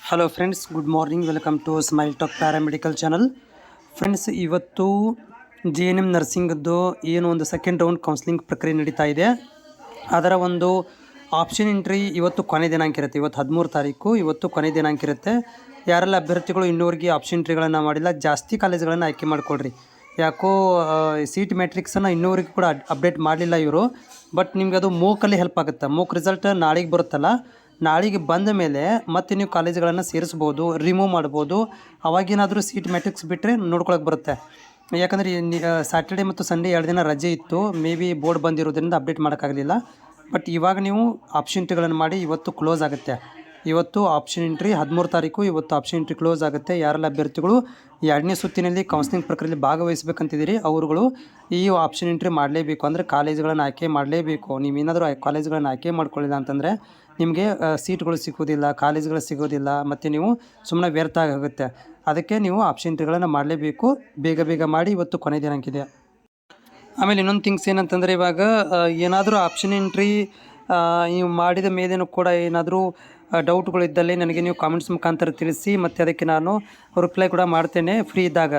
Hello friends, good morning. Welcome to smile talk paramedical channel. Friends, ಇವತ್ತು JNM ನರ್ಸಿಂಗದ್ದು ಏನು ಒಂದು ಸೆಕೆಂಡ್ ರೌಂಡ್ ಕೌನ್ಸಿಲಿಂಗ್ ಪ್ರಕ್ರಿಯೆ ನಡೀತಾ ಇದೆ. ಅದರ ಒಂದು ಆಪ್ಷನ್ ಎಂಟ್ರಿ ಇವತ್ತು ಕೊನೆ ದಿನಾಂಕ ಇರುತ್ತೆ. ಇವತ್ತು 13 ತಾರೀಕು, ಇವತ್ತು ಕೊನೆ ದಿನಾಂಕ ಇರುತ್ತೆ. ಯಾರೆಲ್ಲ ಅಭ್ಯರ್ಥಿಗಳು ಇನ್ನೂವರೆಗೆ ಆಪ್ಷನ್ ಎಂಟ್ರಿಗಳನ್ನು ಮಾಡಿಲ್ಲ, ಜಾಸ್ತಿ ಕಾಲೇಜ್ಗಳನ್ನು ಆಯ್ಕೆ ಮಾಡಿಕೊಡ್ರಿ. ಯಾಕೋ ಸೀಟ್ ಮ್ಯಾಟ್ರಿಕ್ಸನ್ನು ಇನ್ನೂವರೆಗೂ ಕೂಡ ಅಪ್ಡೇಟ್ ಮಾಡಲಿಲ್ಲ ಇವರು. ಬಟ್ ನಿಮ್ಗೆ ಅದು ಮೂಕಲ್ಲಿ ಹೆಲ್ಪ್ ಆಗುತ್ತೆ. ಮೂಕ್ ರಿಸಲ್ಟ್ ನಾಳೆಗೆ ಬರುತ್ತಲ್ಲ, ನಾಳೆಗೆ ಬಂದ ಮೇಲೆ ಮತ್ತೆ ನೀವು ಕಾಲೇಜ್ಗಳನ್ನು ಸೇರಿಸ್ಬೋದು, ರಿಮೂವ್ ಮಾಡ್ಬೋದು. ಅವಾಗೇನಾದರೂ ಸೀಟ್ ಮ್ಯಾಟ್ರಿಕ್ಸ್ ಬಿಟ್ಟರೆ ನೋಡ್ಕೊಳಕ್ಕೆ ಬರುತ್ತೆ. ಯಾಕಂದರೆ ಸ್ಯಾಟರ್ಡೆ ಮತ್ತು ಸಂಡೇ 2 ದಿನ ರಜೆ ಇತ್ತು. ಮೇ ಬಿ ಬೋರ್ಡ್ ಬಂದಿರೋದ್ರಿಂದ ಅಪ್ಡೇಟ್ ಮಾಡೋಕ್ಕಾಗಲಿಲ್ಲ. ಬಟ್ ಇವಾಗ ನೀವು ಆಪ್ಷನ್ ಎಂಟ್ರಿಗಳನ್ನು ಮಾಡಿ. ಇವತ್ತು ಕ್ಲೋಸ್ ಆಗುತ್ತೆ. ಇವತ್ತು ಆಪ್ಷನ್ ಎಂಟ್ರಿ 13 ತಾರೀಕು, ಇವತ್ತು ಆಪ್ಷನ್ ಎಂಟ್ರಿ ಕ್ಲೋಸ್ ಆಗುತ್ತೆ. ಯಾರೆಲ್ಲ ಅಭ್ಯರ್ಥಿಗಳು 2ನೇ ಸುತ್ತಿನಲ್ಲಿ ಕೌನ್ಸಿಲಿಂಗ್ ಪ್ರಕ್ರಿಯೆಯಲ್ಲಿ ಭಾಗವಹಿಸಬೇಕಂತಿದ್ದೀರಿ ಅವರುಗಳು ಈ ಆಪ್ಷನ್ ಎಂಟ್ರಿ ಮಾಡಲೇಬೇಕು. ಅಂದರೆ ಕಾಲೇಜುಗಳನ್ನು ಆಯ್ಕೆ ಮಾಡಲೇಬೇಕು. ನೀವೇನಾದರೂ ಕಾಲೇಜುಗಳನ್ನು ಆಯ್ಕೆ ಮಾಡ್ಕೊಳ್ಳಿಲ್ಲ ಅಂತಂದರೆ ನಿಮಗೆ ಸೀಟ್ಗಳು ಸಿಗೋದಿಲ್ಲ, ಕಾಲೇಜುಗಳು ಸಿಗೋದಿಲ್ಲ, ಮತ್ತು ನೀವು ಸುಮ್ಮನೆ ವ್ಯರ್ಥ ಆಗುತ್ತೆ. ಅದಕ್ಕೆ ನೀವು ಆಪ್ಷನ್ ಎಂಟ್ರಿಗಳನ್ನು ಮಾಡಲೇಬೇಕು. ಬೇಗ ಮಾಡಿ. ಇವತ್ತು ಕೊನೆ ದಿನಾಂಕ ಇದೆ. ಆಮೇಲೆ ಇನ್ನೊಂದು ಥಿಂಗ್ಸ್ ಏನಂತಂದರೆ, ಇವಾಗ ಏನಾದರೂ ಆಪ್ಷನ್ ಎಂಟ್ರಿ ನೀವು ಮಾಡಿದ ಮೇಲೇನೂ ಕೂಡ ಏನಾದರೂ ಡೌಟ್ಗಳಿದ್ದಲ್ಲಿ ನನಗೆ ನೀವು ಕಾಮೆಂಟ್ಸ್ ಮುಖಾಂತರ ತಿಳಿಸಿ, ಮತ್ತು ಅದಕ್ಕೆ ನಾನು ರಿಪ್ಲೈ ಕೂಡ ಮಾಡ್ತೇನೆ ಫ್ರೀ ಇದ್ದಾಗ.